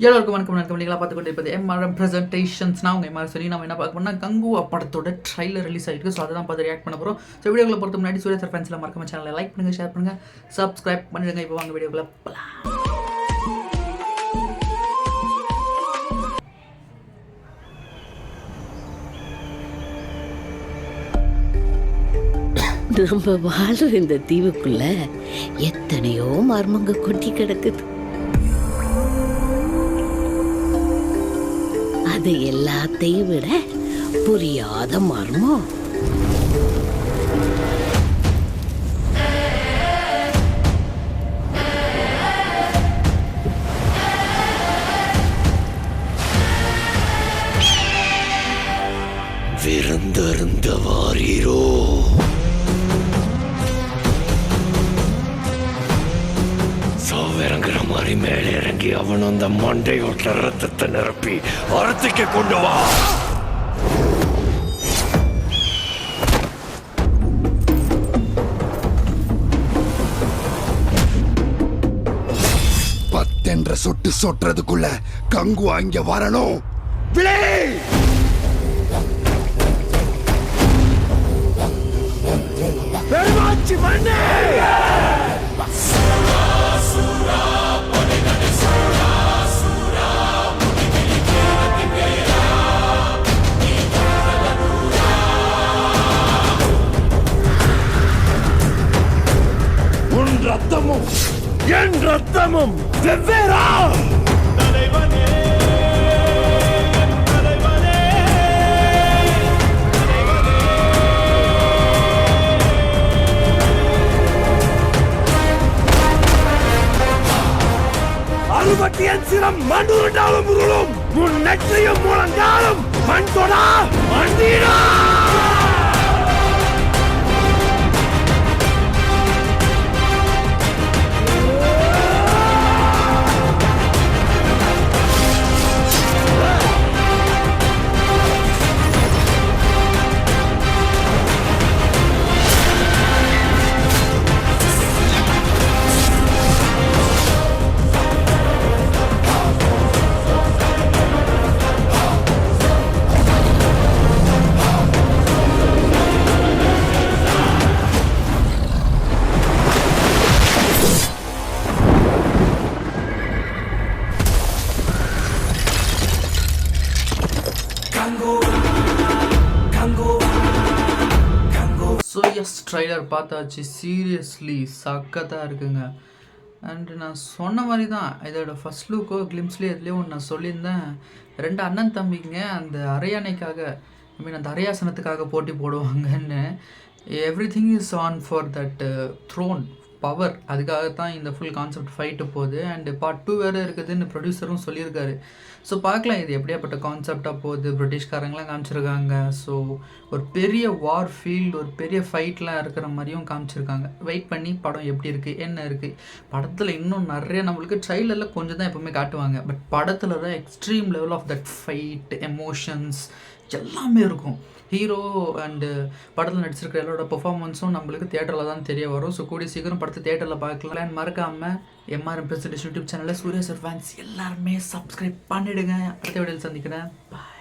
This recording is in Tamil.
எல்லாருக்கும் வணக்கம். நீங்களா பார்த்துக்கொண்டு இருப்பது எம்ஆர்எம் ப்ரெசன்டேஷன்ஸ். நான் உங்கள் எம்ஆர் சொல்லி நம்ம என்ன பார்க்க போனால் கங்குவா படத்தோட ட்ரைலர் ரிலீஸ் ஆகிருக்கு. ஸோ அதை தான் பார்த்து ரியாக்ட் பண்ண போகிறோம். ஸோ வீடியோக்குள்ள பொறுத்த முன்னாடி சூர்யா சார் ஃபேன்ஸில் மறக்காம சேனலை லைக் பண்ணுங்கள், ஷேர் பண்ணுங்கள், சப்ஸ்கிரைப் பண்ணிடுங்க. இப்போ வாங்க வீடியோக்குள்ள போகலாம். நம்ம வாழ்ற இந்த தீவுக்குள்ள எத்தனையோ மர்மங்க கொட்டி கிடக்குது. அது எல்லாத்தையும் விட புரியாத மர்மம் விருந்தருந்த வாரீரோ. இறங்குற மாதிரி மேலே இறங்கி அவன் அந்த மண்டையோட்ட ரத்தத்தை நிரப்பி அறத்துக்கு கொண்டு வா. பத்தென்ற சொட்டு சொட்டுறதுக்குள்ள கங்குவா இங்க வரணும். பெருமாச்சி மண்ணே ரத்தமும் என் ரத்தமும் வெவ்வேறா. அறுபட்டியன் சிரம் மண்ணுருண்டாலும் உருளும், முன் நெற்றியும் முழங்காலும் மண் தொடா மண்டீரா. ஸோ எஸ், ட்ரைலர் பார்த்தாச்சு. சீரியஸ்லி சக்கத்தாக இருக்குங்க. அண்டு நான் சொன்ன மாதிரி தான் இதோட ஃபஸ்ட் லுக்கோ கிளிம்ஸ்லேயே இதுலேயே ஒன்று நான் சொல்லியிருந்தேன். ரெண்டு அண்ணன் தம்பிங்க அந்த அரையானைக்காக, அந்த அரையாசனத்துக்காக போட்டி போடுவாங்கன்னு. Everything is on for that throne power. அதுக்காகத்தான் இந்த ஃபுல் கான்செப்ட் ஃபைட்டு போகுது. அண்டு பார்ட் 2 வேறு இருக்குதுன்னு ப்ரொடியூசரும் சொல்லியிருக்காரு. ஸோ பார்க்கலாம் இது எப்படியாப்பட்ட கான்செப்டாக போகுது. பிரிட்டிஷ்காரங்களாம் காமிச்சிருக்காங்க. ஸோ ஒரு பெரிய வார் ஃபீல்டு, ஒரு பெரிய ஃபைட்லாம் இருக்கிற மாதிரியும் காமிச்சிருக்காங்க. வெயிட் பண்ணி படம் எப்படி இருக்குது, என்ன இருக்குது. படத்தில் இன்னும் நிறைய நம்மளுக்கு ட்ரைலரில் கொஞ்சம் தான் எப்போவுமே காட்டுவாங்க. பட் படத்தில் தான் extreme level of that fight, emotions எல்லாமே இருக்கும். ஹீரோ அண்டு படத்தில் நடிச்சிருக்கிற எல்லாரோட பெர்ஃபார்மன்ஸும் நம்மளுக்கு தியேட்டரில் தான் தெரிய வரும். ஸோ கூடிய சீக்கிரம் படத்தை தியேட்டரில் பார்க்கலாம். மறக்காமல் எம்ஆர்எம் ப்ரெசன்டேஷன் யூடியூப் சேனலில் சூர்யா சார் ஃபேன்ஸ் எல்லாருமே சப்ஸ்கிரைப் பண்ணிவிடுங்க. அடுத்த வீடியோவில் சந்திக்கிறேன். பாய்.